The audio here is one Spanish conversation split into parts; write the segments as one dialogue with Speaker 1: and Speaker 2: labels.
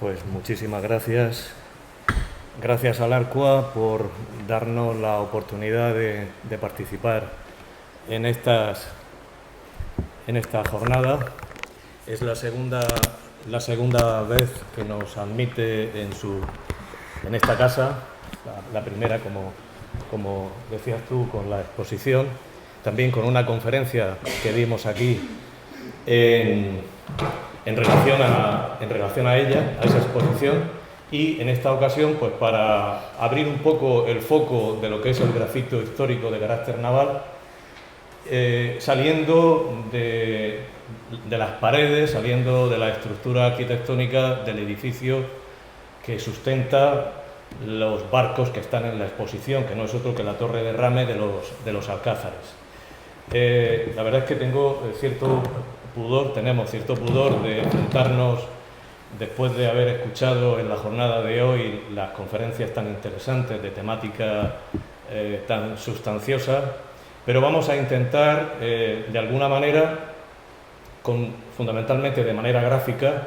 Speaker 1: Pues muchísimas gracias. Gracias al Arcua por darnos la oportunidad de participar en esta jornada. Es la segunda vez que nos admite en esta casa, la primera, como decías tú, con la exposición, también con una conferencia que dimos aquí en relación a ella, a esa exposición, y en esta ocasión, pues para abrir un poco el foco de lo que es el grafito histórico de carácter naval, saliendo de las paredes, saliendo de la estructura arquitectónica del edificio que sustenta los barcos que están en la exposición, que no es otro que la torre de rame de los Alcázares. La verdad es que tenemos cierto pudor de enfrentarnos, después de haber escuchado en la jornada de hoy las conferencias tan interesantes, de temática tan sustanciosa, pero vamos a intentar, de alguna manera, fundamentalmente de manera gráfica,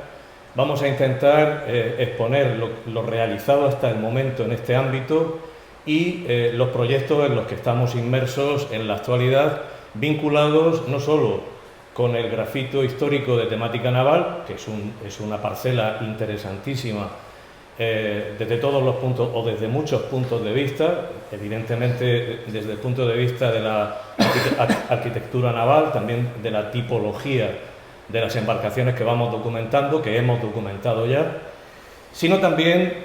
Speaker 1: vamos a intentar exponer lo realizado hasta el momento en este ámbito y los proyectos en los que estamos inmersos en la actualidad, vinculados no solo con el grafito histórico de temática naval, que es una parcela interesantísima desde todos los puntos o desde muchos puntos de vista, evidentemente desde el punto de vista de la arquitectura naval, también de la tipología de las embarcaciones que vamos documentando, que hemos documentado ya, sino también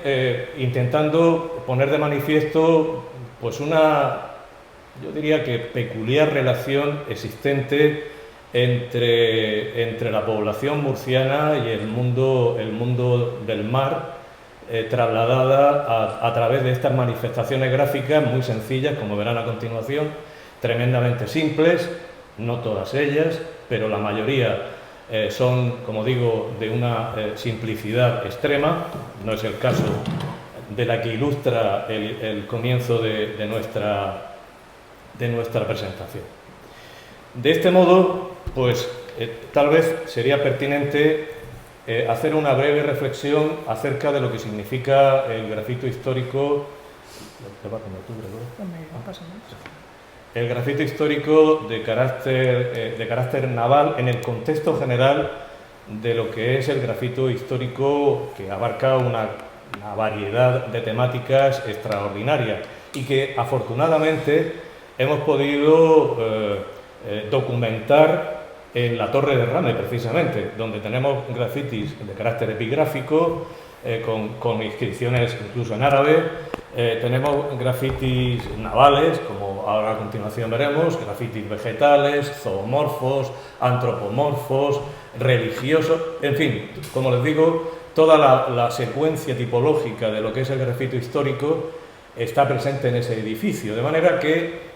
Speaker 1: intentando poner de manifiesto pues yo diría que peculiar relación existente entre la población murciana y el mundo del mar, trasladada a través de estas manifestaciones gráficas muy sencillas, como verán a continuación, tremendamente simples, no todas ellas, pero la mayoría son, como digo, de una simplicidad extrema. No es el caso de la que ilustra el comienzo de nuestra presentación. De este modo, pues tal vez sería pertinente hacer una breve reflexión acerca de lo que significa el grafito histórico. El grafito histórico de carácter naval en el contexto general de lo que es el grafito histórico, que abarca una variedad de temáticas extraordinaria y que afortunadamente hemos podido documentar en la torre de rame, precisamente, donde tenemos grafitis de carácter epigráfico, con inscripciones incluso en árabe. Tenemos grafitis navales, como ahora a continuación veremos, grafitis vegetales, zoomorfos, antropomorfos, religiosos, en fin, como les digo, toda la secuencia tipológica de lo que es el grafito histórico está presente en ese edificio, de manera que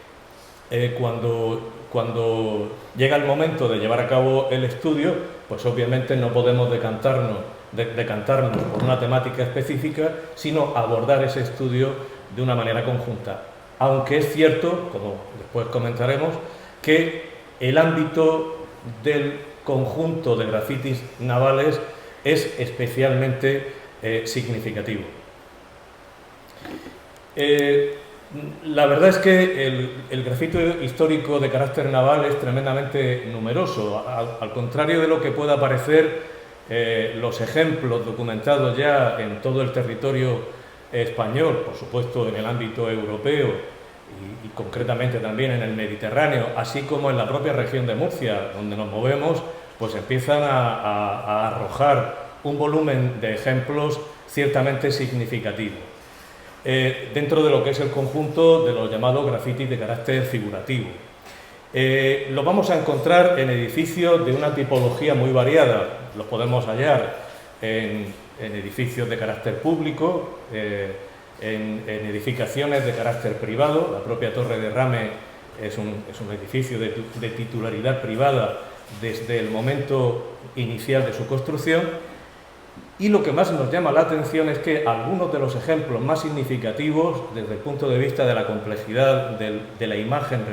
Speaker 1: cuando llega el momento de llevar a cabo el estudio, pues obviamente no podemos decantarnos por una temática específica, sino abordar ese estudio de una manera conjunta. Aunque es cierto, como después comentaremos, que el ámbito del conjunto de grafitis navales es especialmente significativo. La verdad es que el grafito histórico de carácter naval es tremendamente numeroso, al contrario de lo que pueda parecer. Los ejemplos documentados ya en todo el territorio español, por supuesto en el ámbito europeo y concretamente también en el Mediterráneo, así como en la propia región de Murcia, donde nos movemos, pues empiezan a arrojar un volumen de ejemplos ciertamente significativo. Dentro de lo que es el conjunto de los llamados grafitis de carácter figurativo. Lo vamos a encontrar en edificios de una tipología muy variada. Los podemos hallar en edificios de carácter público, en edificaciones de carácter privado. La propia Torre de Rame es un edificio de titularidad privada desde el momento inicial de su construcción. Y lo que más nos llama la atención es que algunos de los ejemplos más significativos, desde el punto de vista de la complejidad de la imagen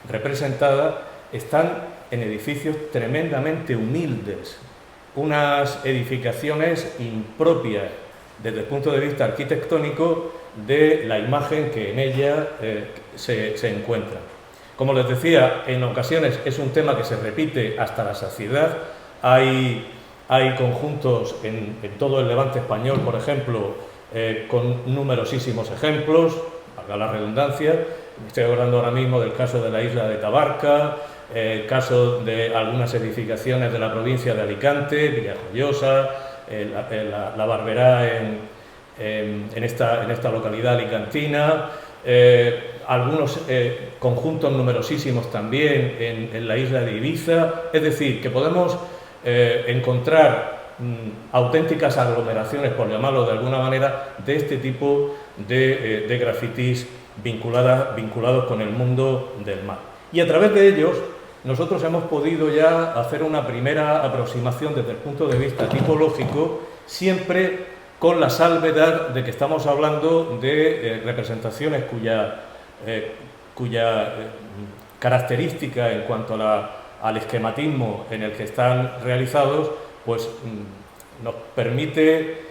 Speaker 1: representada, están en edificios tremendamente humildes, unas edificaciones impropias desde el punto de vista arquitectónico de la imagen que en ella se encuentra. Como les decía, en ocasiones es un tema que se repite hasta la saciedad. Hay conjuntos en todo el Levante español, por ejemplo, con numerosísimos ejemplos, valga la redundancia. Estoy hablando ahora mismo del caso de la isla de Tabarca, el caso de algunas edificaciones de la provincia de Alicante, Villajoyosa, la Barberá en esta localidad alicantina, algunos conjuntos numerosísimos también en la isla de Ibiza. Es decir, que podemos encontrar auténticas aglomeraciones, por llamarlo de alguna manera, de este tipo de grafitis vinculados con el mundo del mar. Y a través de ellos nosotros hemos podido ya hacer una primera aproximación desde el punto de vista tipológico, siempre con la salvedad de que estamos hablando de representaciones cuya característica en cuanto al esquematismo en el que están realizados, pues nos permite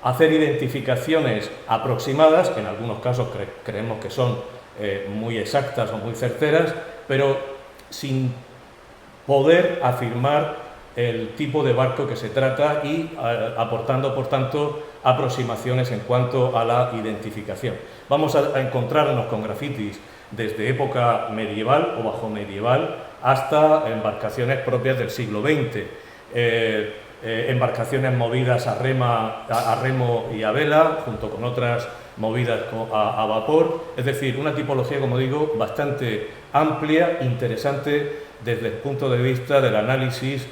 Speaker 1: hacer identificaciones aproximadas, que en algunos casos creemos que son muy exactas o muy certeras, pero sin poder afirmar el tipo de barco que se trata y aportando, por tanto, aproximaciones en cuanto a la identificación. Vamos a encontrarnos con grafitis desde época medieval o bajomedieval hasta embarcaciones propias del siglo XX, embarcaciones movidas a remo y a vela, junto con otras movidas a vapor, es decir, una tipología, como digo, bastante amplia, interesante desde el punto de vista del análisis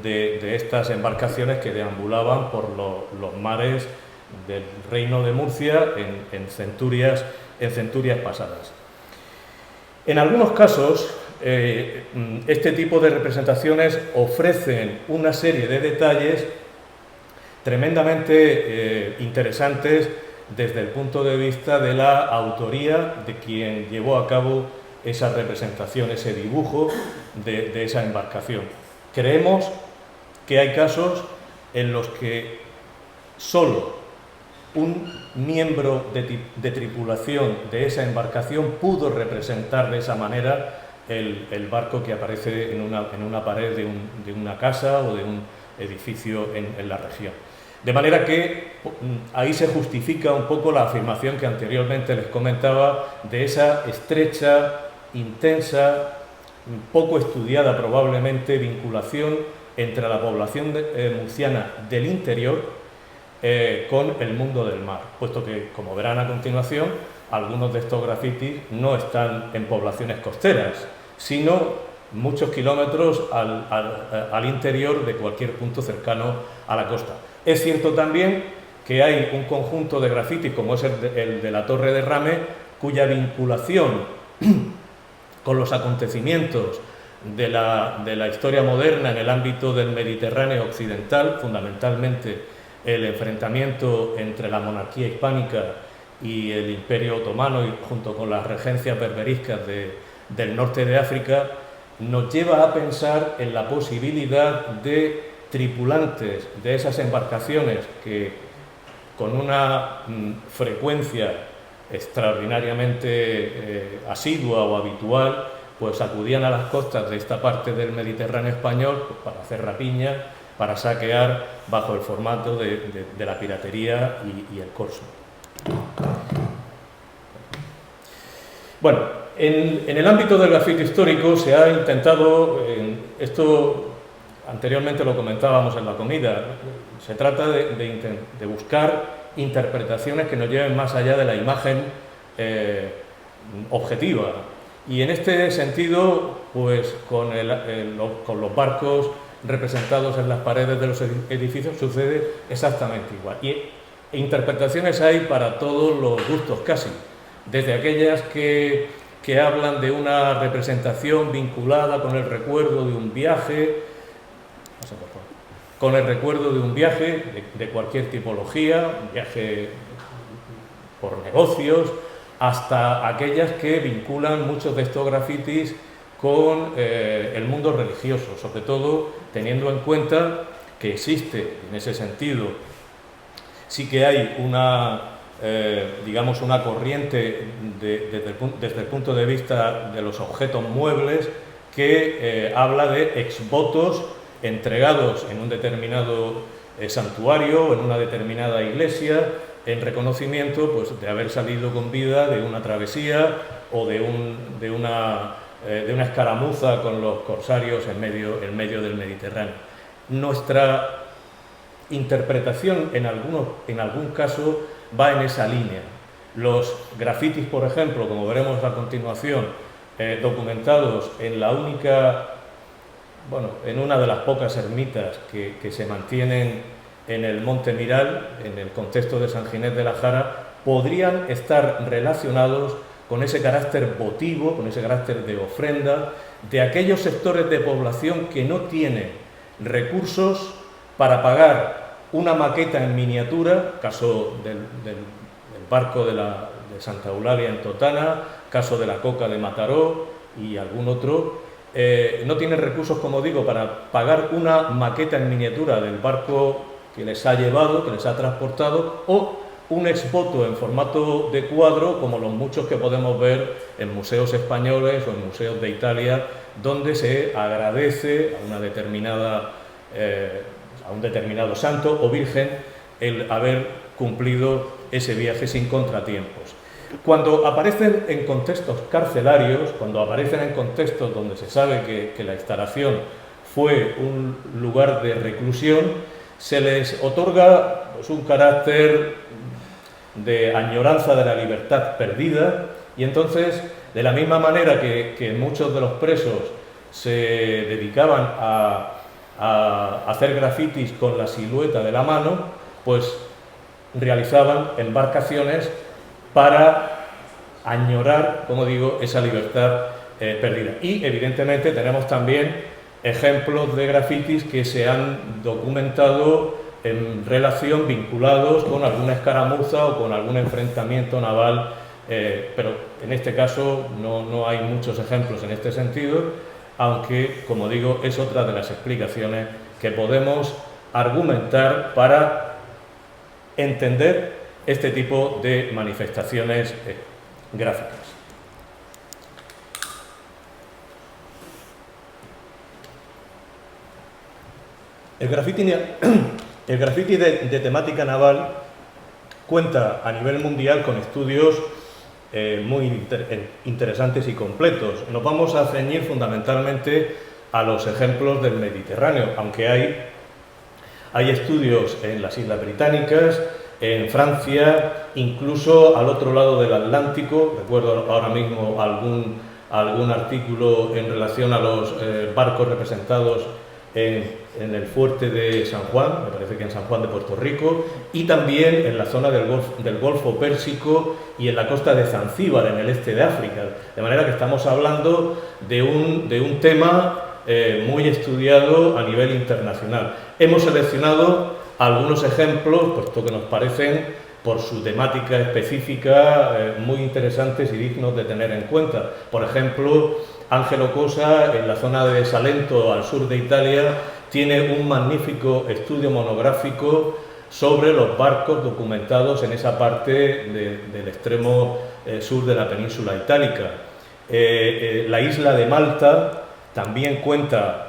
Speaker 1: de estas embarcaciones que deambulaban por los mares del Reino de Murcia en centurias pasadas. En algunos casos, este tipo de representaciones ofrecen una serie de detalles tremendamente interesantes desde el punto de vista de la autoría de quien llevó a cabo esa representación, ese dibujo de esa embarcación. Creemos que hay casos en los que solo un miembro de tripulación de esa embarcación pudo representar de esa manera el barco que aparece en una pared de una casa o de un edificio en la región. De manera que ahí se justifica un poco la afirmación que anteriormente les comentaba de esa estrecha, intensa, poco estudiada probablemente vinculación entre la población murciana del interior con el mundo del mar, puesto que, como verán a continuación, algunos de estos grafitis no están en poblaciones costeras, sino muchos kilómetros al interior de cualquier punto cercano a la costa. Es cierto también que hay un conjunto de grafitis, como es el de la Torre de Rame, cuya vinculación con los acontecimientos de la historia moderna en el ámbito del Mediterráneo occidental, fundamentalmente el enfrentamiento entre la monarquía hispánica y el Imperio Otomano, y junto con las regencias berberiscas del norte de África, nos lleva a pensar en la posibilidad de tripulantes de esas embarcaciones que con una frecuencia extraordinariamente asidua o habitual, pues acudían a las costas de esta parte del Mediterráneo español pues, para hacer rapiña, para saquear bajo el formato de la piratería y el corso. Bueno, en el ámbito del grafito histórico se ha intentado, esto anteriormente lo comentábamos en la comida, se trata de buscar interpretaciones que nos lleven más allá de la imagen objetiva. Y en este sentido, pues con los barcos representados en las paredes de los edificios sucede exactamente igual. Y interpretaciones hay para todos los gustos casi, desde aquellas que hablan de una representación vinculada con el recuerdo de un viaje, de cualquier tipología, un viaje por negocios, hasta aquellas que vinculan muchos de estos grafitis con el mundo religioso, sobre todo teniendo en cuenta que existe en ese sentido. Sí que hay una, digamos, una corriente desde el punto de vista de los objetos muebles que habla de exvotos entregados en un determinado santuario, en una determinada iglesia, en reconocimiento, pues, de haber salido con vida de una travesía o de una escaramuza con los corsarios en medio del Mediterráneo. Nuestra interpretación en algún caso va en esa línea. Los grafitis, por ejemplo, como veremos a continuación, documentados en en una de las pocas ermitas que se mantienen en el Monte Miral, en el contexto de San Ginés de la Jara, podrían estar relacionados con ese carácter votivo, con ese carácter de ofrenda, de aquellos sectores de población que no tienen recursos para pagar una maqueta en miniatura, caso del barco de Santa Eulalia en Totana, caso de la Coca de Mataró y algún otro. No tienen recursos, como digo, para pagar una maqueta en miniatura del barco que les ha llevado, que les ha transportado, o un exvoto en formato de cuadro, como los muchos que podemos ver en museos españoles o en museos de Italia, donde se agradece a un determinado santo o virgen el haber cumplido ese viaje sin contratiempos. Cuando aparecen en contextos carcelarios, cuando aparecen en contextos donde se sabe que la instalación fue un lugar de reclusión, se les otorga, pues, un carácter de añoranza de la libertad perdida, y entonces, de la misma manera que muchos de los presos se dedicaban a hacer grafitis con la silueta de la mano, pues realizaban embarcaciones para añorar, como digo, esa libertad perdida. Y evidentemente tenemos también ejemplos de grafitis que se han documentado en relación, vinculados con alguna escaramuza o con algún enfrentamiento naval, pero en este caso no hay muchos ejemplos en este sentido, aunque, como digo, es otra de las explicaciones que podemos argumentar para entender este tipo de manifestaciones gráficas. El graffiti de temática naval cuenta a nivel mundial con estudios muy interesantes y completos. Nos vamos a ceñir fundamentalmente a los ejemplos del Mediterráneo, aunque hay estudios en las Islas Británicas, en Francia, incluso al otro lado del Atlántico. Recuerdo ahora mismo algún artículo en relación a los barcos representados en el fuerte de San Juan, me parece que en San Juan de Puerto Rico, y también en la zona del Golfo Pérsico y en la costa de Zanzíbar, en el este de África. De manera que estamos hablando de un tema muy estudiado a nivel internacional. Hemos seleccionado algunos ejemplos, puesto que nos parecen, por su temática específica, muy interesantes y dignos de tener en cuenta. Por ejemplo, Ángelo Cosa, en la zona de Salento, al sur de Italia, tiene un magnífico estudio monográfico sobre los barcos documentados en esa parte del extremo sur de la península itálica. La isla de Malta también cuenta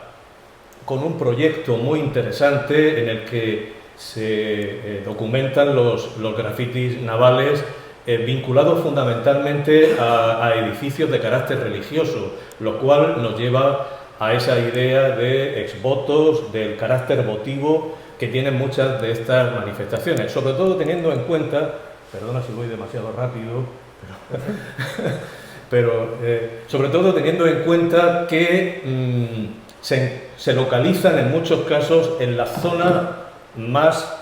Speaker 1: con un proyecto muy interesante en el que se documentan los grafitis navales vinculados fundamentalmente a edificios de carácter religioso, lo cual nos lleva a esa idea de exvotos, del carácter votivo que tienen muchas de estas manifestaciones, sobre todo teniendo en cuenta, perdona si voy demasiado rápido, pero sobre todo teniendo en cuenta que se localizan en muchos casos en la zona más,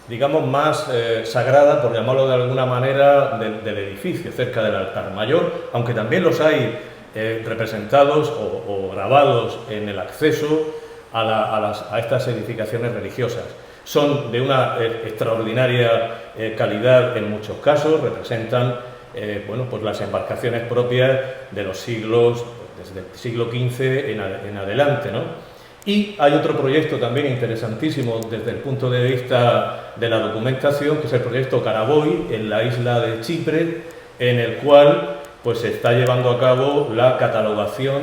Speaker 1: digamos, más sagrada, por llamarlo de alguna manera, del edificio, cerca del altar mayor, aunque también los hay representados o grabados en el acceso a estas edificaciones religiosas. Son de una extraordinaria calidad en muchos casos, representan pues las embarcaciones propias de los siglos, desde el siglo XV en adelante, ¿no? Y hay otro proyecto también interesantísimo desde el punto de vista de la documentación, que es el proyecto Karaboy en la isla de Chipre, en el cual pues, se está llevando a cabo la catalogación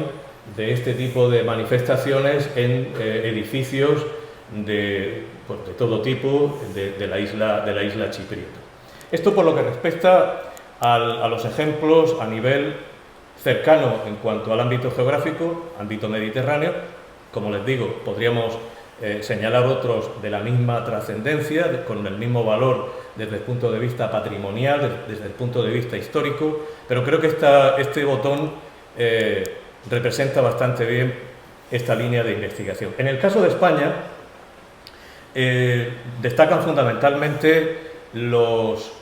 Speaker 1: de este tipo de manifestaciones en edificios de todo tipo de la isla chipriota. Esto por lo que respecta a los ejemplos a nivel cercano en cuanto al ámbito geográfico, ámbito mediterráneo. Como les digo, podríamos señalar otros de la misma trascendencia, con el mismo valor desde el punto de vista patrimonial, desde el punto de vista histórico, pero creo que este botón representa bastante bien esta línea de investigación. En el caso de España, destacan fundamentalmente los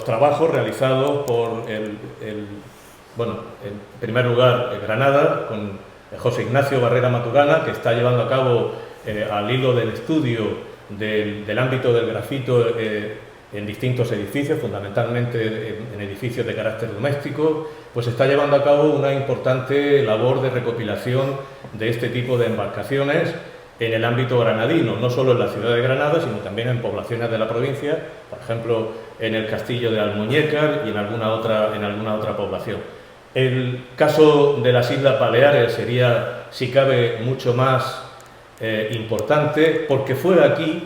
Speaker 1: trabajos realizados por en primer lugar, Granada, con José Ignacio Barrera Maturana, que está llevando a cabo al hilo del estudio del ámbito del grafito en distintos edificios, fundamentalmente en edificios de carácter doméstico, pues está llevando a cabo una importante labor de recopilación de este tipo de embarcaciones en el ámbito granadino, no solo en la ciudad de Granada, sino también en poblaciones de la provincia, por ejemplo, en el castillo de Almuñécar y en alguna otra población. El caso de las Islas Baleares sería, si cabe, mucho más importante, porque fue aquí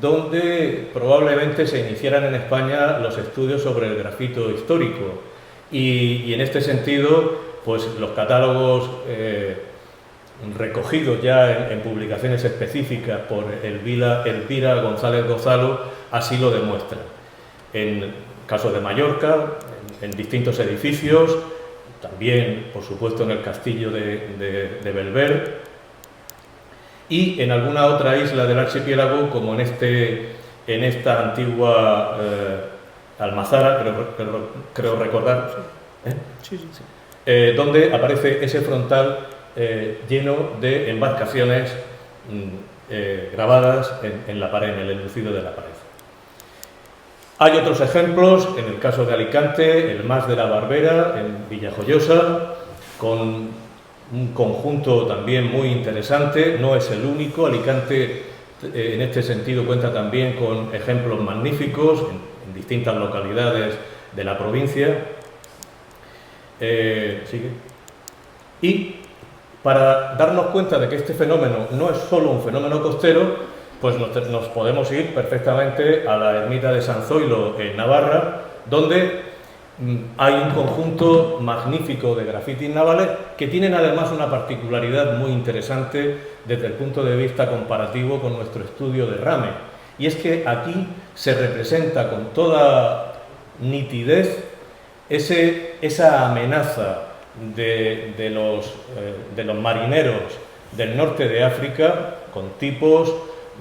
Speaker 1: donde probablemente se iniciaran en España los estudios sobre el grafito histórico. Y en este sentido, pues los catálogos recogidos ya en publicaciones específicas por Elvira González Gozalo así lo demuestran. En el caso de Mallorca, en distintos edificios, también, por supuesto, en el castillo de Belver, y en alguna otra isla del archipiélago, como en esta antigua Almazara, creo recordar, donde aparece ese frontal lleno de embarcaciones grabadas en la pared, en el enlucido de la pared. Hay otros ejemplos, en el caso de Alicante, el Mas de la Barbera, en Villajoyosa, con un conjunto también muy interesante, no es el único. Alicante en este sentido cuenta también con ejemplos magníficos en distintas localidades de la provincia. Y para darnos cuenta de que este fenómeno no es solo un fenómeno costero, pues nos podemos ir perfectamente a la ermita de San Zoilo en Navarra, donde hay un conjunto magnífico de grafitis navales que tienen además una particularidad muy interesante desde el punto de vista comparativo con nuestro estudio de Rame. Y es que aquí se representa con toda nitidez esa amenaza de los marineros del norte de África, con tipos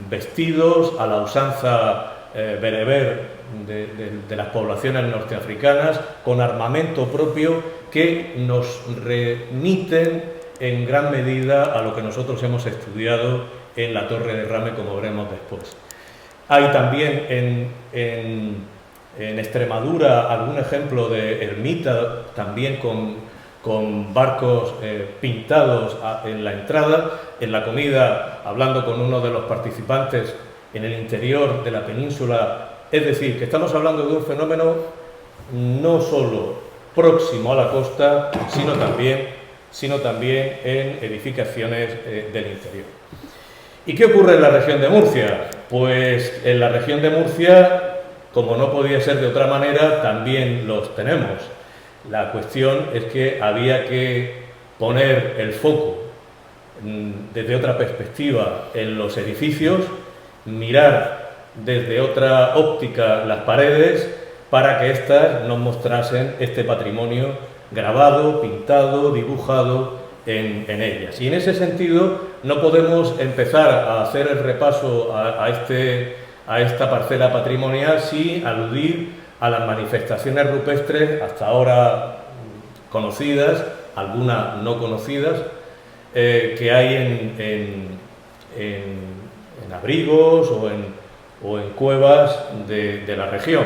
Speaker 1: vestidos a la usanza bereber de las poblaciones norteafricanas, con armamento propio que nos remiten en gran medida a lo que nosotros hemos estudiado en la Torre de Rame, como veremos después. Hay también en Extremadura algún ejemplo de ermita, también con barcos pintados en la entrada. En la comida, hablando con uno de los participantes en el interior de la península, es decir, que estamos hablando de un fenómeno no solo próximo a la costa, sino también en edificaciones del interior. ¿Y qué ocurre en la región de Murcia? Pues en la región de Murcia, como no podía ser de otra manera, también los tenemos. La cuestión es que había que poner el foco desde otra perspectiva en los edificios, mirar desde otra óptica las paredes para que éstas nos mostrasen este patrimonio grabado, pintado, dibujado en ellas. Y en ese sentido no podemos empezar a hacer el repaso a esta parcela patrimonial sin aludir a las manifestaciones rupestres hasta ahora conocidas, algunas no conocidas, que hay en abrigos o en cuevas de la región.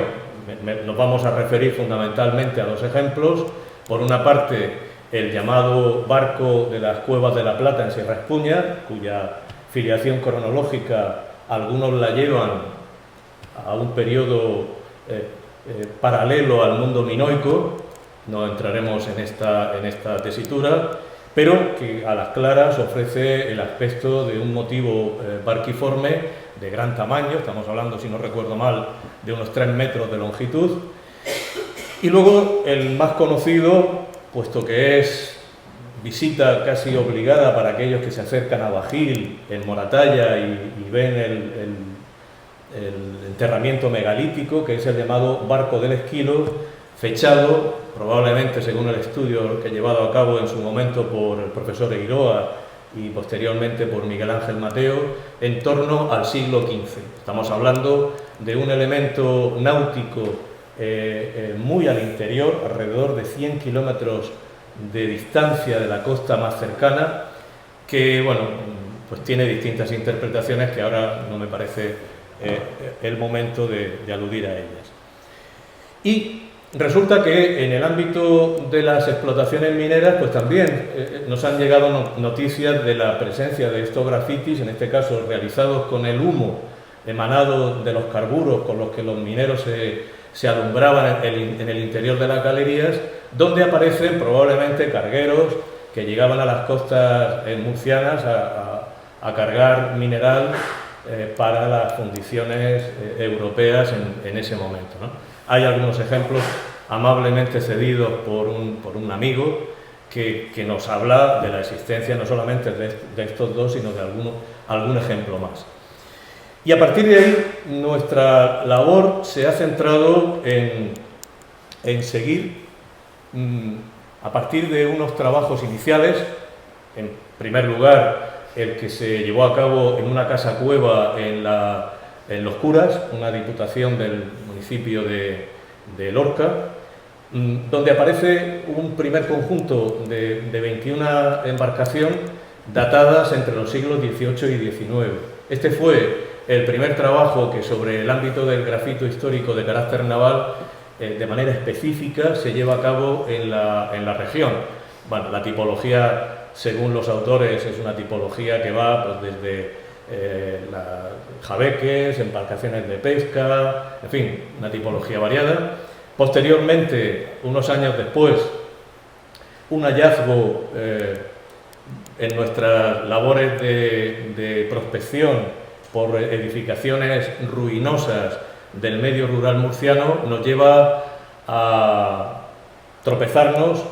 Speaker 1: Nos vamos a referir fundamentalmente a dos ejemplos. Por una parte, el llamado barco de las Cuevas de la Plata en Sierra Espuña, cuya filiación cronológica algunos la llevan a un periodo paralelo al mundo minoico. No entraremos en esta tesitura, pero que a las claras ofrece el aspecto de un motivo barquiforme de gran tamaño. Estamos hablando, si no recuerdo mal, de unos 3 metros de longitud. Y luego el más conocido, puesto que es visita casi obligada para aquellos que se acercan a Bajil, en Moratalla, y ven el enterramiento megalítico, que es el llamado Barco del Esquilo, fechado, probablemente según el estudio que he llevado a cabo en su momento por el profesor Eiroa y posteriormente por Miguel Ángel Mateo, en torno al siglo XV. Estamos hablando de un elemento náutico muy al interior, alrededor de 100 kilómetros de distancia de la costa más cercana, que, bueno, pues tiene distintas interpretaciones que ahora no me parece el momento de aludir a ellas. Y resulta que en el ámbito de las explotaciones mineras, pues también nos han llegado noticias de la presencia de estos grafitis, en este caso realizados con el humo emanado de los carburos con los que los mineros se alumbraban en el interior de las galerías, donde aparecen probablemente cargueros que llegaban a las costas murcianas a cargar mineral para las fundiciones europeas en ese momento, ¿no? Hay algunos ejemplos amablemente cedidos por un amigo que nos habla de la existencia no solamente de estos dos, sino de algún ejemplo más. Y a partir de ahí, nuestra labor se ha centrado en seguir, a partir de unos trabajos iniciales, en primer lugar, el que se llevó a cabo en una casa cueva en Los Curas, una diputación del municipio de Lorca, donde aparece un primer conjunto de 21 embarcaciones datadas entre los siglos XVIII y XIX. Este fue el primer trabajo que sobre el ámbito del grafito histórico de carácter naval, de manera específica, se lleva a cabo en la región. Bueno, la tipología, según los autores, es una tipología que va pues, desde jabeques, embarcaciones de pesca, en fin, una tipología variada. Posteriormente, unos años después, un hallazgo en nuestras labores de prospección por edificaciones ruinosas del medio rural murciano nos lleva a tropezarnos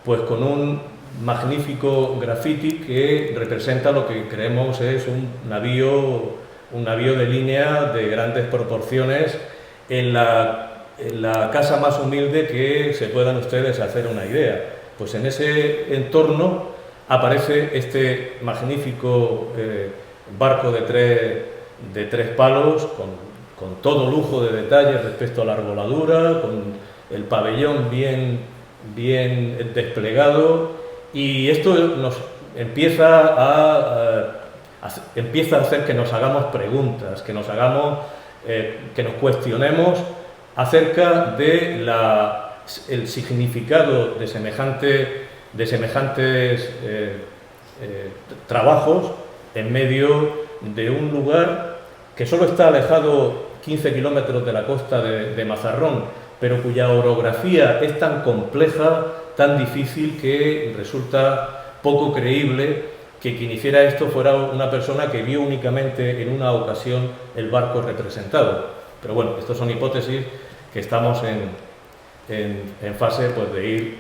Speaker 1: pues con un magnífico grafiti que representa lo que creemos es un navío de línea de grandes proporciones en la casa más humilde que se puedan ustedes hacer una idea. Pues en ese entorno aparece este magnífico barco de tres palos con todo lujo de detalles respecto a la arboladura, con el pabellón bien desplegado, y esto nos empieza a hacer que nos hagamos preguntas, que nos cuestionemos acerca de el significado de semejantes trabajos en medio de un lugar que solo está alejado 15 kilómetros de la costa de Mazarrón, pero cuya orografía es tan compleja, tan difícil, que resulta poco creíble que quien hiciera esto fuera una persona que vio únicamente en una ocasión el barco representado. Pero bueno, estas son hipótesis que estamos en fase pues, de ir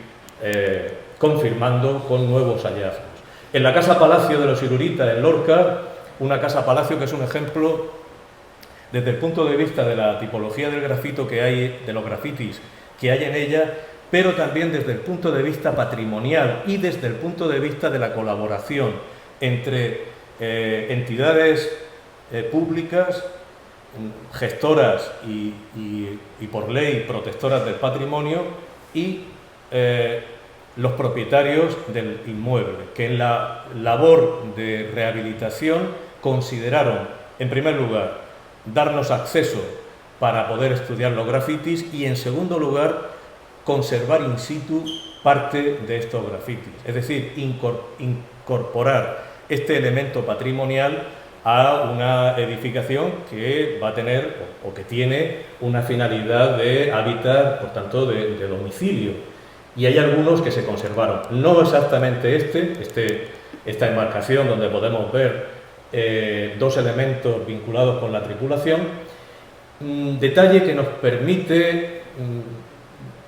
Speaker 1: confirmando con nuevos hallazgos. En la Casa Palacio de los Irurita, en Lorca, una casa palacio que es un ejemplo desde el punto de vista de la tipología del grafito que hay, de los grafitis que hay en ella, pero también desde el punto de vista patrimonial y desde el punto de vista de la colaboración entre entidades públicas, gestoras y por ley protectoras del patrimonio, y los propietarios del inmueble, que en la labor de rehabilitación consideraron, en primer lugar, darnos acceso para poder estudiar los grafitis y, en segundo lugar, conservar in situ parte de estos grafitis, es decir, incorporar este elemento patrimonial a una edificación que va a tener o que tiene una finalidad de hábitat, por tanto, de domicilio. Y hay algunos que se conservaron. No exactamente esta embarcación donde podemos ver dos elementos vinculados con la tripulación, detalle que nos permite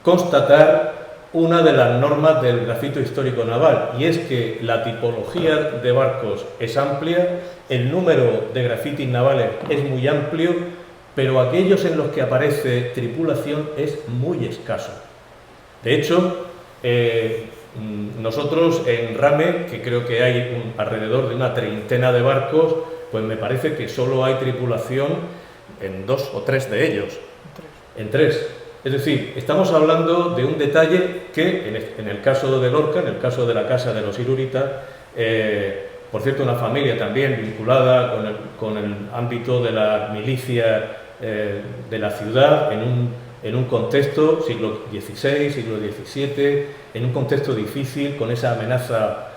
Speaker 1: constatar una de las normas del grafito histórico naval, y es que la tipología de barcos es amplia, el número de grafitis navales es muy amplio, pero aquellos en los que aparece tripulación es muy escaso. De hecho, nosotros en Rame, que creo que hay alrededor de una treintena de barcos, pues me parece que solo hay tripulación en 2 o 3 de ellos. En 3. Es decir, estamos hablando de un detalle que, en el caso de Lorca, en el caso de la casa de los Iruritas, por cierto, una familia también vinculada con el ámbito de la milicia de la ciudad, en un contexto, siglo XVI, siglo XVII, en un contexto difícil, con esa amenaza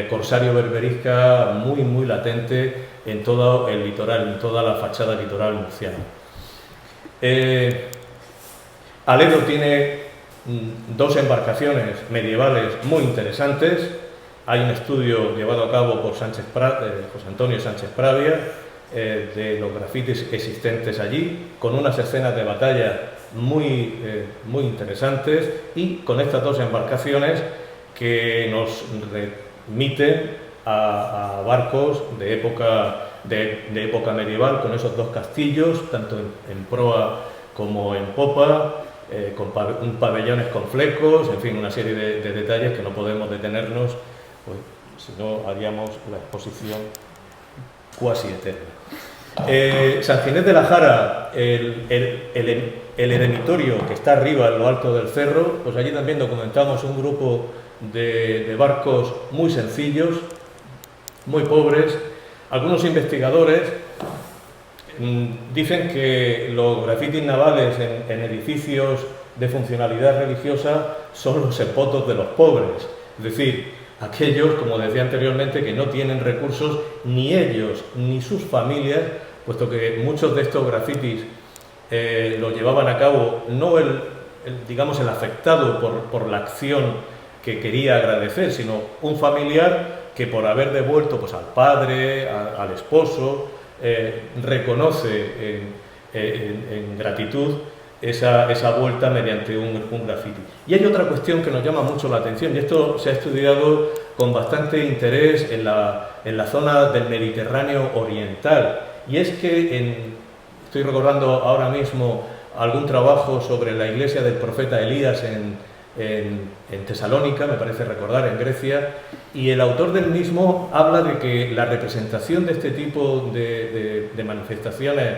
Speaker 1: corsario-berberisca muy, muy latente en todo el litoral, en toda la fachada litoral murciana. Aledo tiene 2 embarcaciones medievales muy interesantes. Hay un estudio llevado a cabo por José Antonio Sánchez Pravia de los grafitis existentes allí, con unas escenas de batalla muy interesantes, y con estas 2 embarcaciones que nos remiten a barcos de época medieval, con esos 2 castillos, tanto en proa como en popa, con pabellones con flecos, en fin, una serie de detalles que no podemos detenernos, pues, si no haríamos la exposición cuasi eterna. San Ginés de la Jara, el eremitorio que está arriba en lo alto del cerro, pues allí también documentamos un grupo de barcos muy sencillos, muy pobres. Algunos investigadores dicen que los grafitis navales en edificios de funcionalidad religiosa son los sepotos de los pobres, es decir, aquellos, como decía anteriormente, que no tienen recursos ni ellos ni sus familias, puesto que muchos de estos grafitis los llevaban a cabo no el afectado por la acción que quería agradecer, sino un familiar que, por haber devuelto pues al padre, al esposo, reconoce en gratitud esa vuelta mediante un grafiti. Y hay otra cuestión que nos llama mucho la atención, y esto se ha estudiado con bastante interés en la zona del Mediterráneo oriental, y es que estoy recordando ahora mismo algún trabajo sobre la iglesia del profeta Elías en Tesalónica, me parece recordar, en Grecia, y el autor del mismo habla de que la representación de este tipo de manifestaciones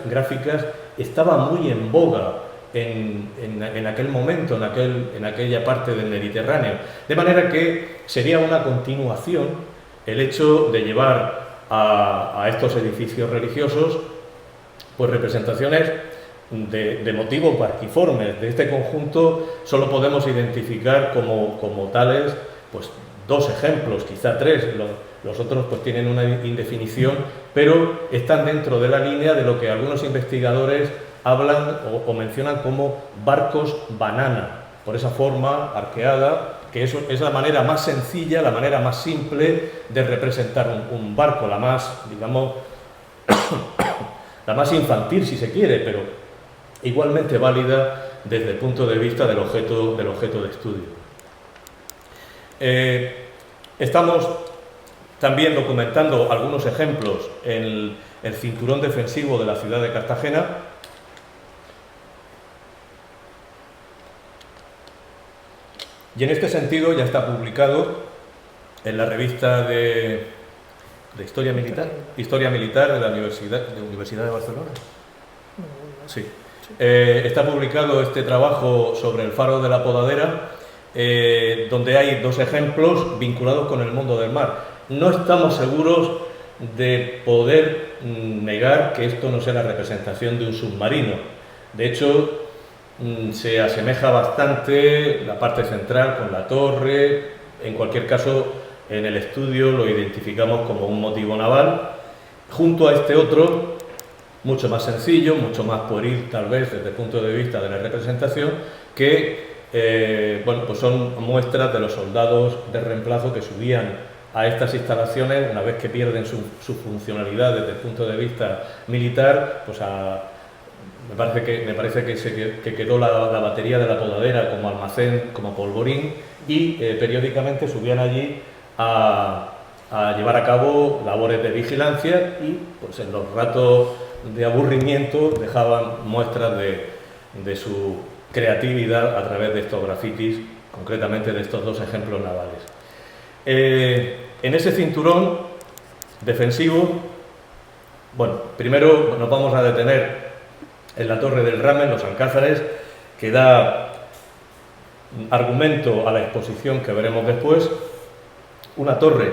Speaker 1: gráficas estaba muy en boga en aquel momento, en aquella parte del Mediterráneo, de manera que sería una continuación el hecho de llevar a estos edificios religiosos pues representaciones de motivos barquiformes. De este conjunto solo podemos identificar como tales pues 2 ejemplos, quizá 3, los otros pues tienen una indefinición, pero están dentro de la línea de lo que algunos investigadores hablan o mencionan como barcos banana, por esa forma arqueada, que es la manera más sencilla, la manera más simple de representar un barco, la más, digamos, la más infantil si se quiere, pero igualmente válida desde el punto de vista del objeto de estudio. Estamos también documentando algunos ejemplos en el cinturón defensivo de la ciudad de Cartagena. Y en este sentido ya está publicado en la revista de Historia Militar de la Universidad de Barcelona. Sí. Está publicado este trabajo sobre el faro de la Podadera, donde hay 2 ejemplos vinculados con el mundo del mar. No estamos seguros de poder negar que esto no sea la representación de un submarino. De hecho, se asemeja bastante la parte central con la torre. En cualquier caso, en el estudio lo identificamos como un motivo naval, junto a este otro, mucho más sencillo, mucho más pueril tal vez desde el punto de vista de la representación, que bueno, pues son muestras de los soldados de reemplazo que subían a estas instalaciones una vez que pierden su funcionalidad desde el punto de vista militar, pues me parece que quedó la batería de la podadera como almacén, como polvorín, y periódicamente subían allí a llevar a cabo labores de vigilancia y pues en los ratos de aburrimiento dejaban muestras de su creatividad a través de estos grafitis, concretamente de estos dos ejemplos navales. En ese cinturón defensivo, bueno, primero nos vamos a detener en la Torre del Ramen, los Alcázares, que da argumento a la exposición que veremos después. Una torre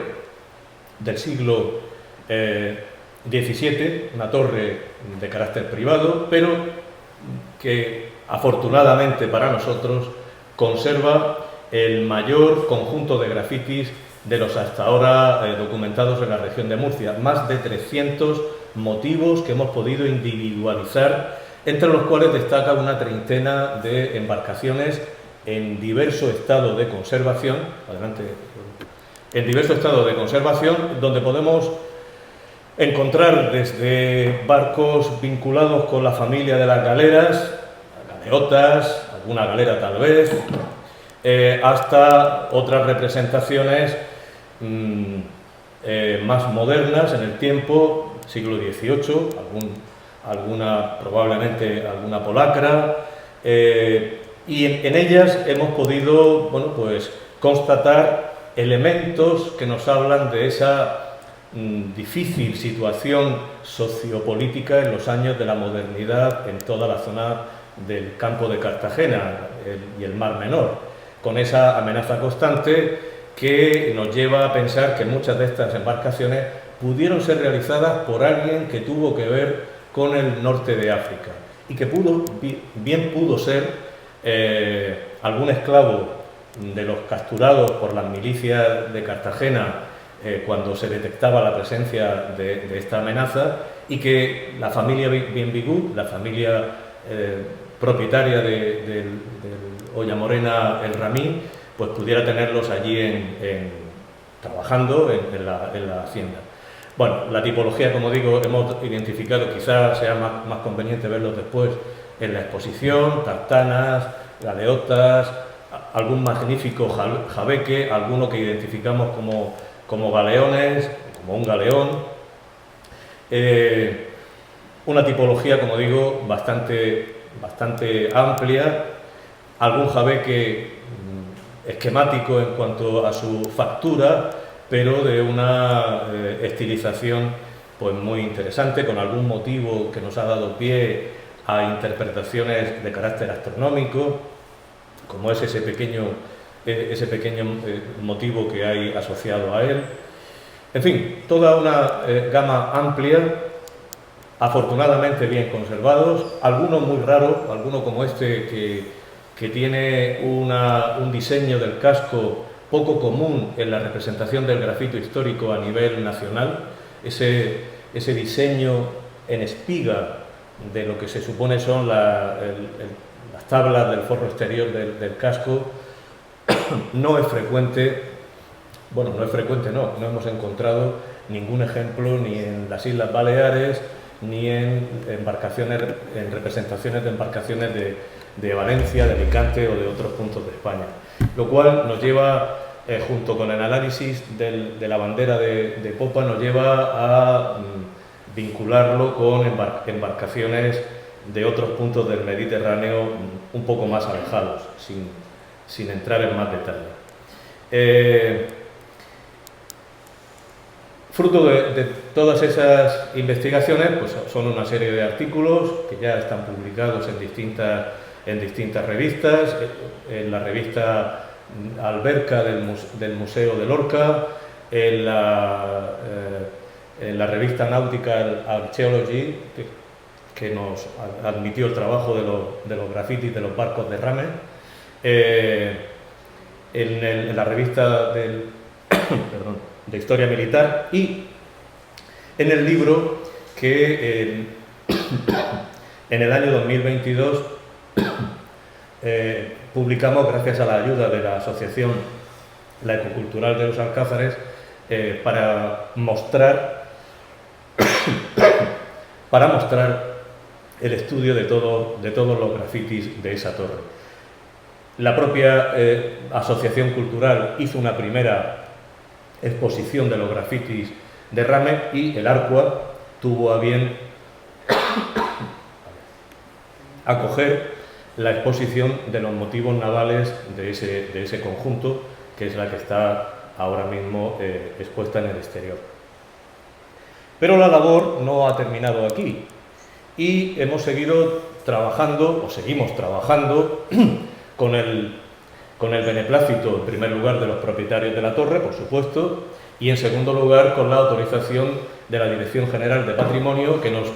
Speaker 1: del siglo XVII, una torre de carácter privado, pero que afortunadamente para nosotros conserva el mayor conjunto de grafitis de los hasta ahora documentados en la región de Murcia, más de 300 motivos que hemos podido individualizar, entre los cuales destaca una treintena de embarcaciones en diverso estado de conservación, en diverso estado de conservación, donde podemos encontrar desde barcos vinculados con la familia de las galeras, galeotas, alguna galera tal vez, hasta otras representaciones más modernas en el tiempo, siglo XVIII, probablemente alguna polacra, y en ellas hemos podido, bueno, pues, constatar elementos que nos hablan de esa difícil situación sociopolítica en los años de la modernidad en toda la zona del campo de Cartagena y el Mar Menor, con esa amenaza constante que nos lleva a pensar que muchas de estas embarcaciones pudieron ser realizadas por alguien que tuvo que ver con el norte de África y que bien pudo ser algún esclavo de los capturados por las milicias de Cartagena cuando se detectaba la presencia de esta amenaza, y que la familia Bienvigut, la familia propietaria del Ollamorena El Ramí, pues pudiera tenerlos allí trabajando en la hacienda. Bueno, la tipología, como digo, hemos identificado, quizás sea más conveniente verlos después en la exposición: tartanas, galeotas, algún magnífico jabeque, alguno que identificamos como galeones, como un galeón. Una tipología, como digo, bastante amplia, algún jabeque esquemático en cuanto a su factura, pero de una estilización pues muy interesante, con algún motivo que nos ha dado pie a interpretaciones de carácter astronómico, como es ese pequeño motivo que hay asociado a él. En fin, toda una gama amplia, afortunadamente bien conservados, algunos muy raros, alguno como este que tiene un diseño del casco poco común en la representación del grafito histórico a nivel nacional, ese diseño en espiga de lo que se supone son las tablas del forro exterior del casco. No es frecuente, bueno, no es frecuente, no hemos encontrado ningún ejemplo ni en las Islas Baleares ni en representaciones de embarcaciones de Valencia, de Alicante o de otros puntos de España, lo cual nos lleva, junto con el análisis de la bandera de popa, nos lleva a vincularlo con embarcaciones de otros puntos del Mediterráneo un poco más alejados, sin entrar en más detalle. Fruto de todas esas investigaciones, pues son una serie de artículos que ya están publicados en distintas revistas, en la revista Alberca del Museo de Lorca, en la revista Nautical Archaeology, que nos admitió el trabajo de los grafitis de los barcos de Rames, en la revista de Historia Militar, y en el libro que en el año 2022 publicamos, gracias a la ayuda de la asociación La Ecocultural de los Alcázares, para mostrar el estudio de todos los grafitis de esa torre. La propia asociación cultural hizo una primera exposición de los grafitis de Rames, y el Arqua tuvo a bien acoger la exposición de los motivos navales de ese conjunto, que es la que está ahora mismo expuesta en el exterior. Pero la labor no ha terminado aquí, y hemos seguido trabajando, o seguimos trabajando, con el beneplácito, en primer lugar, de los propietarios de la torre, por supuesto, y en segundo lugar con la autorización de la Dirección General de Patrimonio, que nos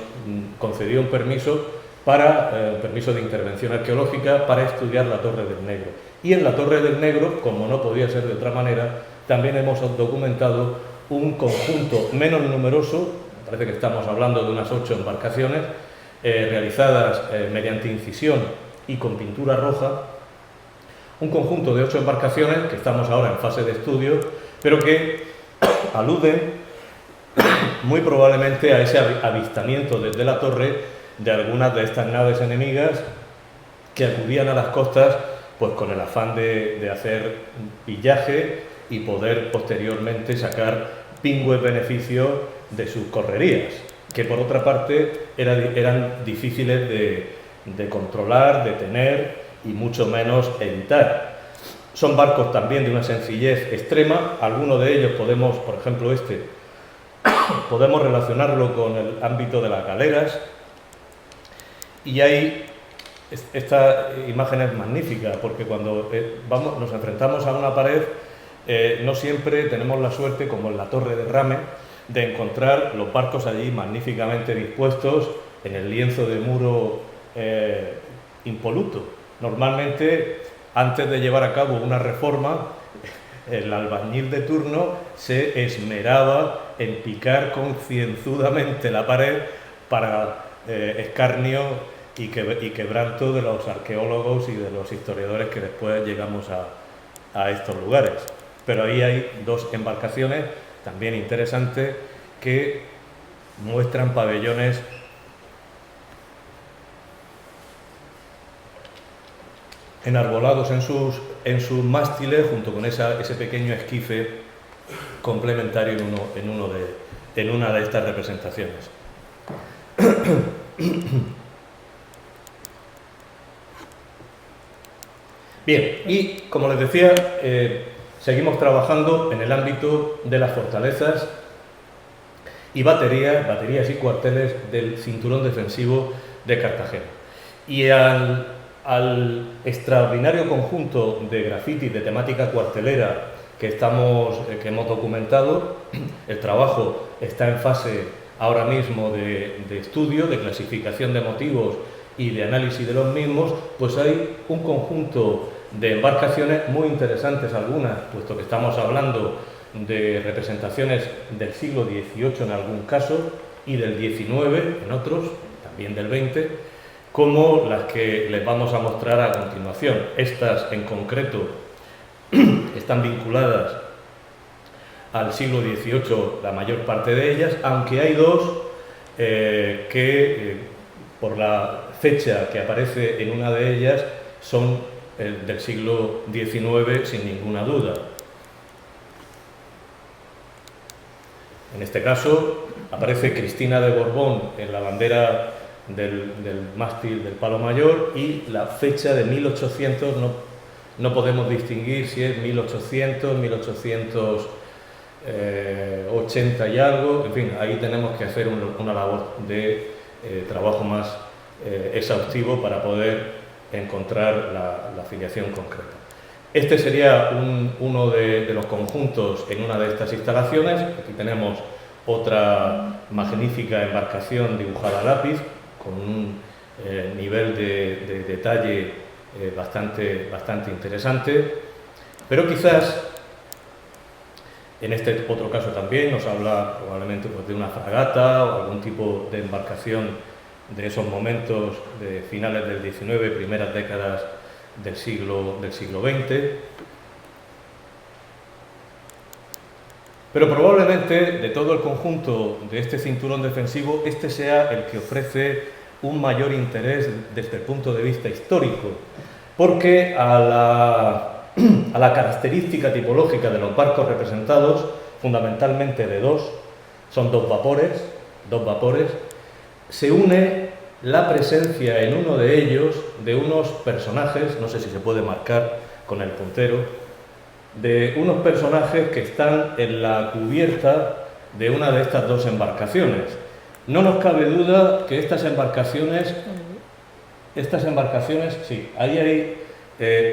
Speaker 1: concedió un permiso de intervención arqueológica para estudiar la Torre del Negro. Y en la Torre del Negro, como no podía ser de otra manera, también hemos documentado un conjunto menos numeroso, parece que estamos hablando de unas 8 embarcaciones, realizadas mediante incisión y con pintura roja, un conjunto de 8 embarcaciones que estamos ahora en fase de estudio, pero que aluden muy probablemente a ese avistamiento desde la torre de algunas de estas naves enemigas que acudían a las costas pues con el afán de hacer pillaje y poder posteriormente sacar pingües beneficios de sus correrías, que por otra parte eran difíciles de controlar, de tener y mucho menos evitar. Son barcos también de una sencillez extrema. Algunos de ellos podemos, por ejemplo podemos relacionarlo con el ámbito de las galeras, y hay esta imagen es magnífica porque cuando nos enfrentamos a una pared, no siempre tenemos la suerte, como en la Torre de Rames, de encontrar los barcos allí magníficamente dispuestos en el lienzo de muro impoluto. Normalmente, antes de llevar a cabo una reforma, el albañil de turno se esmeraba en picar concienzudamente la pared para escarnio y quebranto de los arqueólogos y de los historiadores que después llegamos a estos lugares. Pero ahí hay 2 embarcaciones también interesantes que muestran pabellones enarbolados en sus mástiles, junto con ese pequeño esquife complementario en una de estas representaciones. Bien, y como les decía, seguimos trabajando en el ámbito de las fortalezas y baterías y cuarteles del cinturón defensivo de Cartagena. Y al extraordinario conjunto de grafitis de temática cuartelera que hemos documentado, el trabajo está en fase ahora mismo de estudio, de clasificación de motivos y de análisis de los mismos. Pues hay un conjunto de embarcaciones muy interesantes, algunas, puesto que estamos hablando de representaciones del siglo XVIII en algún caso y del XIX en otros, también del XX, como las que les vamos a mostrar a continuación. Estas en concreto están vinculadas al siglo XVIII, la mayor parte de ellas, aunque hay 2 que por la fecha que aparece en una de ellas son del siglo XIX sin ninguna duda. En este caso aparece Cristina de Borbón en la bandera del mástil del palo mayor, y la fecha de 1800 no podemos distinguir si es 1800, 1880 y algo. En fin, ahí tenemos que hacer una labor de trabajo más exhaustivo para poder encontrar la afiliación concreta. Este sería uno de los conjuntos en una de estas instalaciones. Aquí tenemos otra magnífica embarcación dibujada a lápiz con un nivel de detalle bastante interesante, pero quizás en este otro caso también nos habla probablemente pues, de una fragata o algún tipo de embarcación de esos momentos de finales del XIX, primeras décadas del siglo XX. Pero probablemente de todo el conjunto de este cinturón defensivo, este sea el que ofrece un mayor interés desde el punto de vista histórico, porque a la característica tipológica de los barcos representados, fundamentalmente de dos, son dos vapores, se une la presencia en uno de ellos de unos personajes, no sé si se puede marcar con el puntero, de unos personajes que están en la cubierta de una de estas dos embarcaciones. No nos cabe duda que estas embarcaciones, sí, ahí hay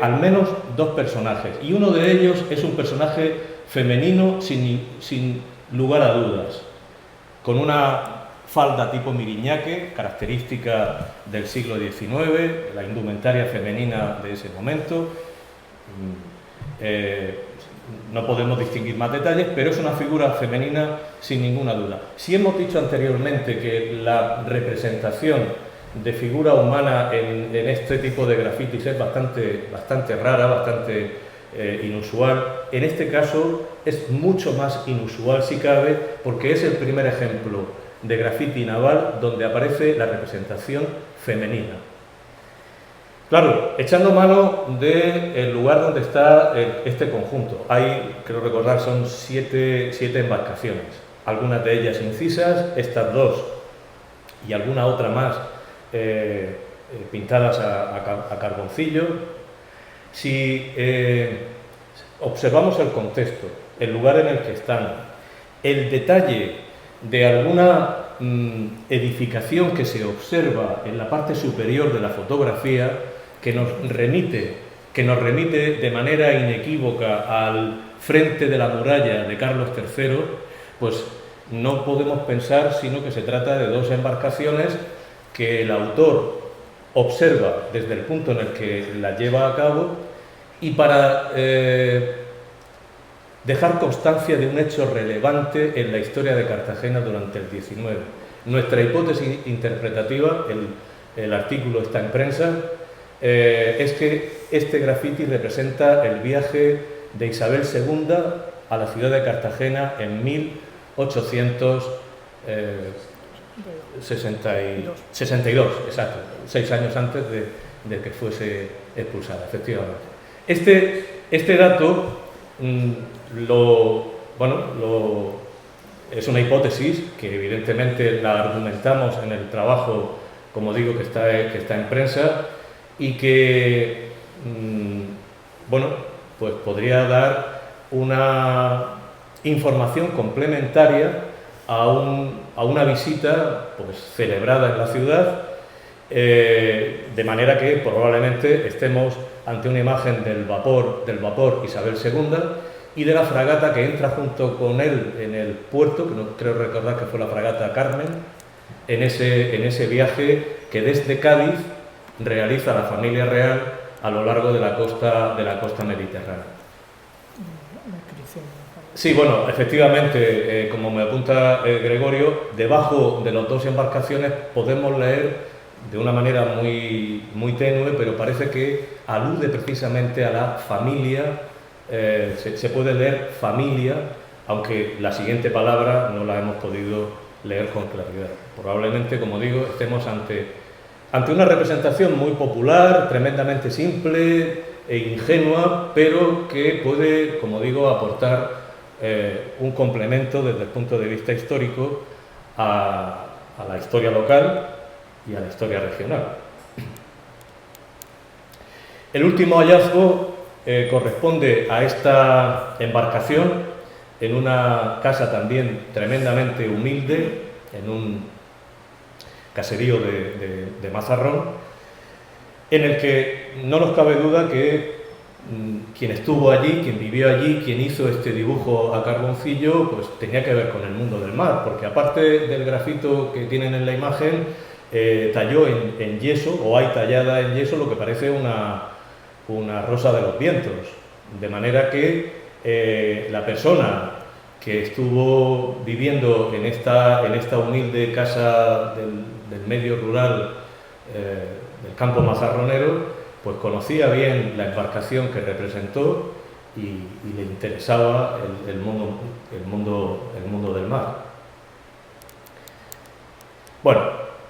Speaker 1: al menos dos personajes, y uno de ellos es un personaje femenino sin lugar a dudas, con una falda tipo miriñaque, característica del siglo XIX, la indumentaria femenina de ese momento. No podemos distinguir más detalles, pero es una figura femenina sin ninguna duda. Si hemos dicho anteriormente que la representación de figura humana en este tipo de grafitis es bastante rara, bastante inusual, en este caso es mucho más inusual si cabe, porque es el primer ejemplo de grafiti naval donde aparece la representación femenina. Claro, echando mano del lugar donde está este conjunto. Hay, creo recordar, son siete embarcaciones, algunas de ellas incisas, estas dos y alguna otra más pintadas a carboncillo. Si observamos el contexto, el lugar en el que están, el detalle de alguna edificación que se observa en la parte superior de la fotografía, que nos remite de manera inequívoca al frente de la muralla de Carlos III, pues no podemos pensar sino que se trata de dos embarcaciones que el autor observa desde el punto en el que las lleva a cabo, y para dejar constancia de un hecho relevante en la historia de Cartagena durante el XIX. Nuestra hipótesis interpretativa, el artículo está en prensa, es que este grafiti representa el viaje de Isabel II a la ciudad de Cartagena en 1862, exacto, 6 años antes de que fuese expulsada, efectivamente. Este dato es una hipótesis que evidentemente la argumentamos en el trabajo, como digo, que está en prensa, y que pues podría dar una información complementaria a una visita pues celebrada en la ciudad, de manera que probablemente estemos ante una imagen del vapor Isabel II y de la fragata que entra junto con él en el puerto, que no creo recordar que fue la fragata Carmen, en ese viaje que desde Cádiz realiza la familia real a lo largo de la costa mediterránea. Sí, bueno, efectivamente, como me apunta Gregorio, debajo de las dos embarcaciones podemos leer de una manera muy tenue, pero parece que alude precisamente a la familia, se puede leer familia, aunque la siguiente palabra no la hemos podido leer con claridad. Probablemente, como digo, estemos ante una representación muy popular, tremendamente simple e ingenua, pero que puede, como digo, aportar un complemento desde el punto de vista histórico a la historia local y a la historia regional. El último hallazgo corresponde a esta embarcación en una casa también tremendamente humilde, en un caserío de Mazarrón, en el que no nos cabe duda que quien estuvo allí, quien vivió allí, quien hizo este dibujo a carboncillo, pues tenía que ver con el mundo del mar, porque aparte del grafito que tienen en la imagen, talló en yeso, o hay tallada en yeso, lo que parece una rosa de los vientos. De manera que la persona que estuvo viviendo en esta humilde casa del medio rural, del campo mazarronero, pues conocía bien la embarcación que representó y le interesaba el mundo del mar. Bueno,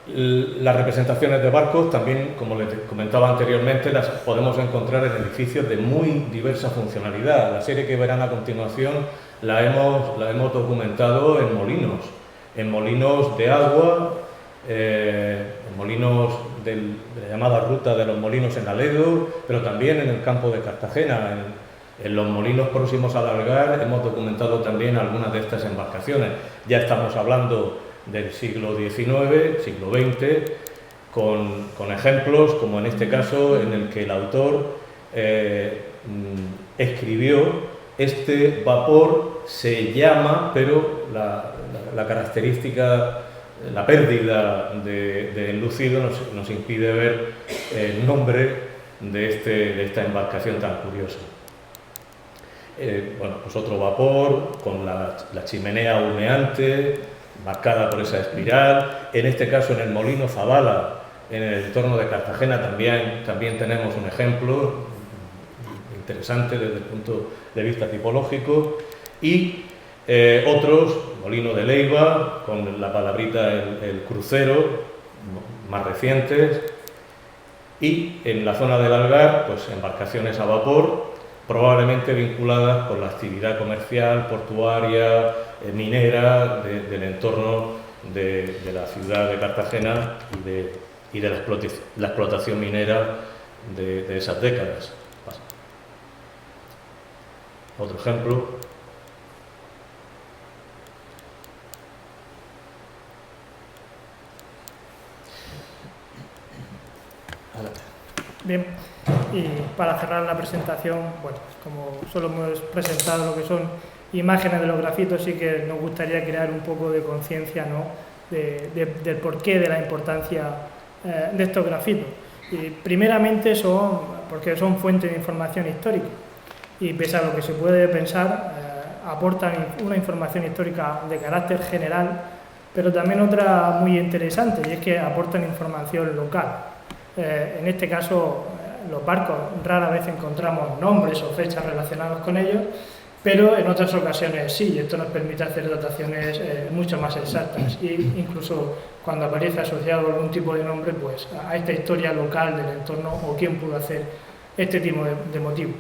Speaker 1: las representaciones de barcos también, como les comentaba anteriormente, las podemos encontrar en edificios de muy diversa funcionalidad. La serie que verán a continuación la hemos documentado en molinos de agua, en molinos de la llamada ruta de los molinos en Aledo, pero también en el campo de Cartagena. En los molinos próximos al Algar hemos documentado también algunas de estas embarcaciones. Ya estamos hablando del siglo XIX, siglo XX, con ejemplos como en este caso en el que el autor escribió: este vapor se llama, pero la característica, la pérdida de enlucido nos impide ver el nombre de esta embarcación tan curiosa. Bueno, pues otro vapor con la chimenea humeante, marcada por esa espiral. En este caso, en el molino Zabala, en el entorno de Cartagena, también tenemos un ejemplo interesante desde el punto de vista tipológico. Y otros, molino de Leiva, con la palabrita el crucero, más recientes. Y en la zona del Algar, pues embarcaciones a vapor, probablemente vinculadas con la actividad comercial, portuaria, minera del entorno de la ciudad de Cartagena y de la explotación minera de esas décadas. Otro ejemplo.
Speaker 2: Bien, y para cerrar la presentación, bueno, como solo hemos presentado lo que son imágenes de los grafitos, sí que nos gustaría crear un poco de conciencia, ¿no?, del porqué de la importancia de estos grafitos. Y primeramente porque son fuente de información histórica, y pese a lo que se puede pensar, aportan una información histórica de carácter general, pero también otra muy interesante, y es que aportan información local. En este caso, los barcos rara vez encontramos nombres o fechas relacionados con ellos, pero en otras ocasiones sí, y esto nos permite hacer dataciones mucho más exactas, e incluso cuando aparece asociado algún tipo de nombre, pues a esta historia local del entorno o quién pudo hacer este tipo de motivo.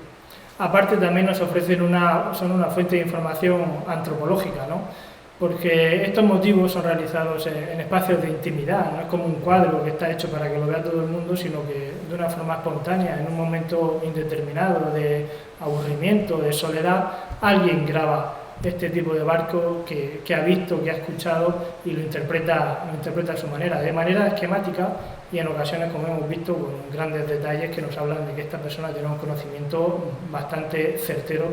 Speaker 2: Aparte, también nos ofrecen son una fuente de información antropológica, ¿no?, porque estos motivos son realizados en espacios de intimidad, no es como un cuadro que está hecho para que lo vea todo el mundo, sino que de una forma espontánea, en un momento indeterminado de aburrimiento, de soledad, alguien graba este tipo de barco que ha visto, que ha escuchado y lo interpreta a su manera, de manera esquemática y en ocasiones, como hemos visto, con grandes detalles que nos hablan de que esta persona tiene un conocimiento bastante certero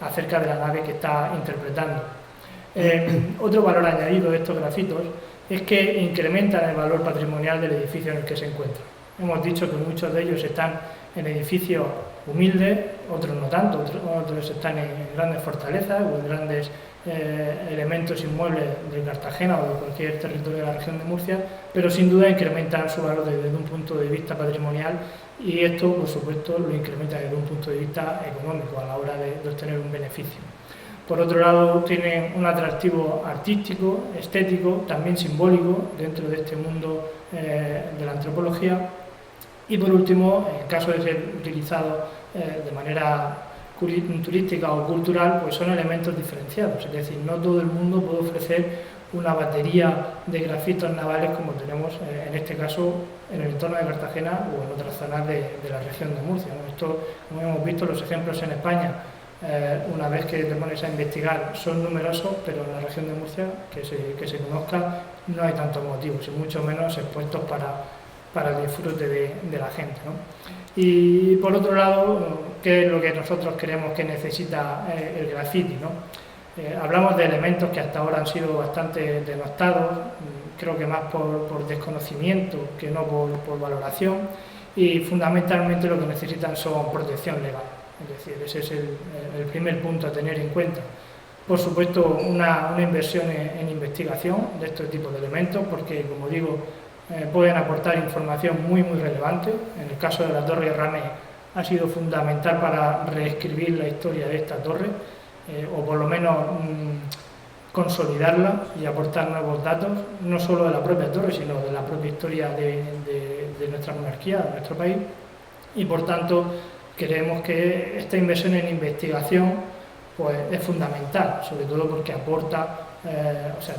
Speaker 2: acerca de la nave que está interpretando. Otro valor añadido de estos grafitos es que incrementan el valor patrimonial del edificio en el que se encuentran. Hemos dicho que muchos de ellos están en edificios humildes, otros no tanto, otros están en grandes fortalezas o en grandes elementos inmuebles de Cartagena o de cualquier territorio de la región de Murcia, pero sin duda incrementan su valor desde un punto de vista patrimonial, y esto, por supuesto, lo incrementa desde un punto de vista económico a la hora de obtener un beneficio. Por otro lado, tienen un atractivo artístico, estético, también simbólico dentro de este mundo de la antropología. Y por último, en caso de ser utilizados de manera turística o cultural, pues son elementos diferenciados. Es decir, no todo el mundo puede ofrecer una batería de grafitos navales como tenemos en este caso en el entorno de Cartagena o en otras zonas de la región de Murcia, ¿no? Esto, como hemos visto, los ejemplos en España, una vez que te pones a investigar, son numerosos, pero en la región de Murcia, que se conozca, no hay tantos motivos y mucho menos expuestos para el disfrute de la gente, ¿no? Y por otro lado, ¿qué es lo que nosotros creemos que necesita el graffiti, ¿no? Hablamos de elementos que hasta ahora han sido bastante denostados, creo que más por desconocimiento que no por valoración, y fundamentalmente lo que necesitan son protección legal. Es decir, ese es el primer punto a tener en cuenta. Por supuesto, una inversión en investigación de estos tipos de elementos, porque, como digo, pueden aportar información muy relevante. En el caso de la Torre de Rames ha sido fundamental para reescribir la historia de esta torre, o por lo menos consolidarla y aportar nuevos datos, no solo de la propia torre, sino de la propia historia de nuestra monarquía, de nuestro país, y por tanto creemos que esta inversión en investigación pues, es fundamental, sobre todo porque aporta,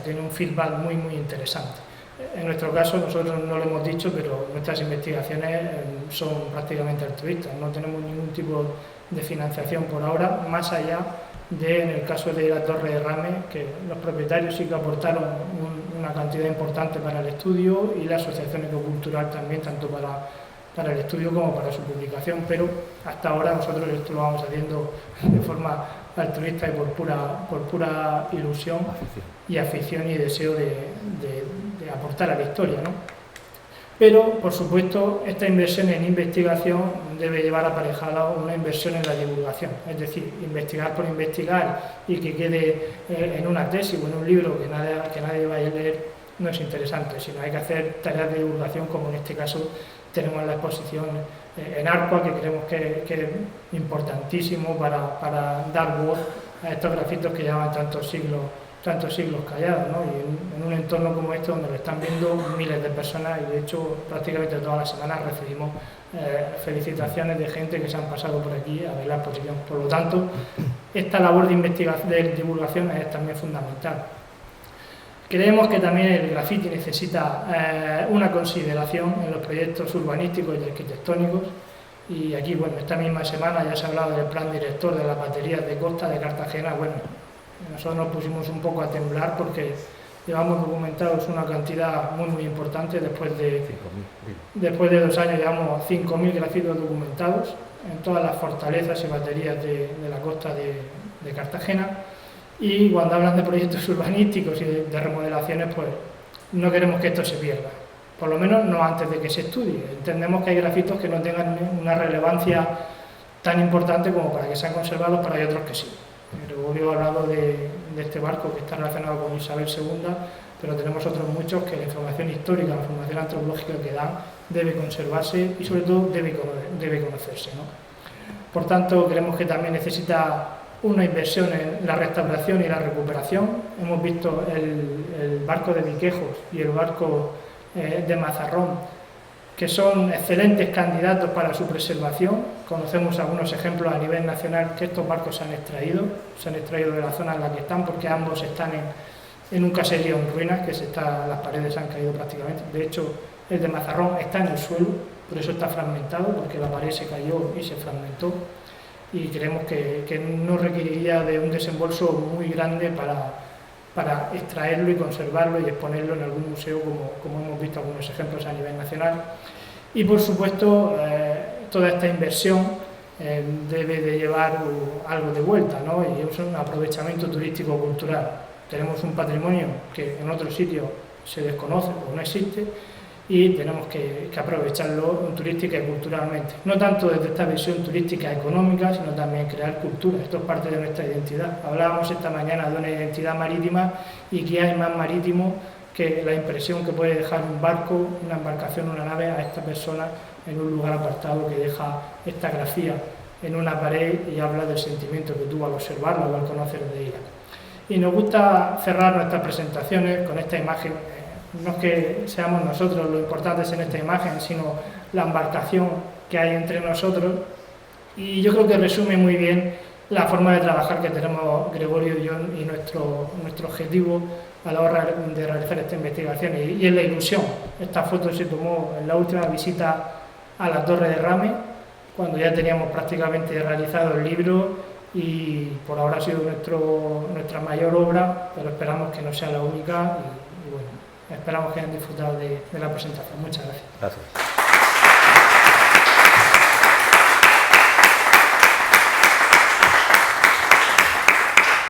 Speaker 2: tiene un feedback muy interesante. En nuestro caso, nosotros no lo hemos dicho, pero nuestras investigaciones son prácticamente altruistas, no tenemos ningún tipo de financiación por ahora, más allá de, en el caso de la Torre de Rames, que los propietarios sí que aportaron una cantidad importante para el estudio, y la Asociación Ecocultural también, tanto para el estudio como para su publicación, pero hasta ahora nosotros esto lo vamos haciendo de forma altruista y por pura ilusión y afición y deseo de aportar a la historia, ¿no? Pero, por supuesto, esta inversión en investigación debe llevar aparejada una inversión en la divulgación, es decir, investigar por investigar y que quede en una tesis o en un libro que nadie vaya a leer no es interesante, sino hay que hacer tareas de divulgación, como en este caso tenemos la exposición en Arcua, que creemos que es importantísimo para dar voz a estos grafitos que llevan tantos siglos callados, ¿no? Y en un entorno como este, donde lo están viendo miles de personas, y de hecho prácticamente todas las semanas recibimos felicitaciones de gente que se han pasado por aquí a ver la exposición. Por lo tanto, esta labor de divulgación es también fundamental. Creemos que también el grafiti necesita una consideración en los proyectos urbanísticos y arquitectónicos, y aquí, bueno, esta misma semana ya se ha hablado del plan director de las baterías de costa de Cartagena. Bueno, nosotros nos pusimos un poco a temblar porque llevamos documentados una cantidad muy importante. Después de 2 años llevamos 5.000 grafitos documentados en todas las fortalezas y baterías de la costa de Cartagena. Y cuando hablan de proyectos urbanísticos y de remodelaciones, pues no queremos que esto se pierda, por lo menos no antes de que se estudie. Entendemos que hay grafitos que no tengan una relevancia tan importante como para que sean conservados, pero hay otros que sí. Gregorio ha hablado de este barco que está relacionado con Isabel II, pero tenemos otros muchos que la información histórica, la información antropológica que dan debe conservarse y sobre todo debe conocerse, ¿no? Por tanto, creemos que también necesita una inversión en la restauración y la recuperación. Hemos visto el barco de Viquejos y el barco de Mazarrón, que son excelentes candidatos para su preservación. Conocemos algunos ejemplos a nivel nacional que estos barcos se han extraído de la zona en la que están, porque ambos están en un caserío en ruinas, las paredes han caído prácticamente. De hecho, el de Mazarrón está en el suelo, por eso está fragmentado, porque la pared se cayó y se fragmentó. Y creemos que no requeriría de un desembolso muy grande para extraerlo y conservarlo y exponerlo en algún museo, como hemos visto algunos ejemplos a nivel nacional. Y por supuesto, toda esta inversión debe de llevar algo de vuelta, ¿no? Y es un aprovechamiento turístico-cultural. Tenemos un patrimonio que en otros sitios se desconoce o no existe, y tenemos que aprovecharlo turística y culturalmente. No tanto desde esta visión turística económica, sino también crear cultura. Esto es parte de nuestra identidad. Hablábamos esta mañana de una identidad marítima, y que hay más marítimo que la impresión que puede dejar un barco, una embarcación, una nave a esta persona en un lugar apartado, que deja esta grafía en una pared y habla del sentimiento que tuvo al observarlo o al conocer de ella. Y nos gusta cerrar nuestras presentaciones con esta imagen. No es que seamos nosotros los importantes en esta imagen, sino la embarcación que hay entre nosotros, y yo creo que resume muy bien la forma de trabajar que tenemos Gregorio y yo, y nuestro objetivo a la hora de realizar esta investigación, y es la ilusión. Esta foto se tomó en la última visita a la Torre de Rames, cuando ya teníamos prácticamente realizado el libro, y por ahora ha sido nuestra mayor obra, pero esperamos que no sea la única, y bueno, esperamos que hayan disfrutado de la presentación. Muchas gracias.
Speaker 1: Gracias.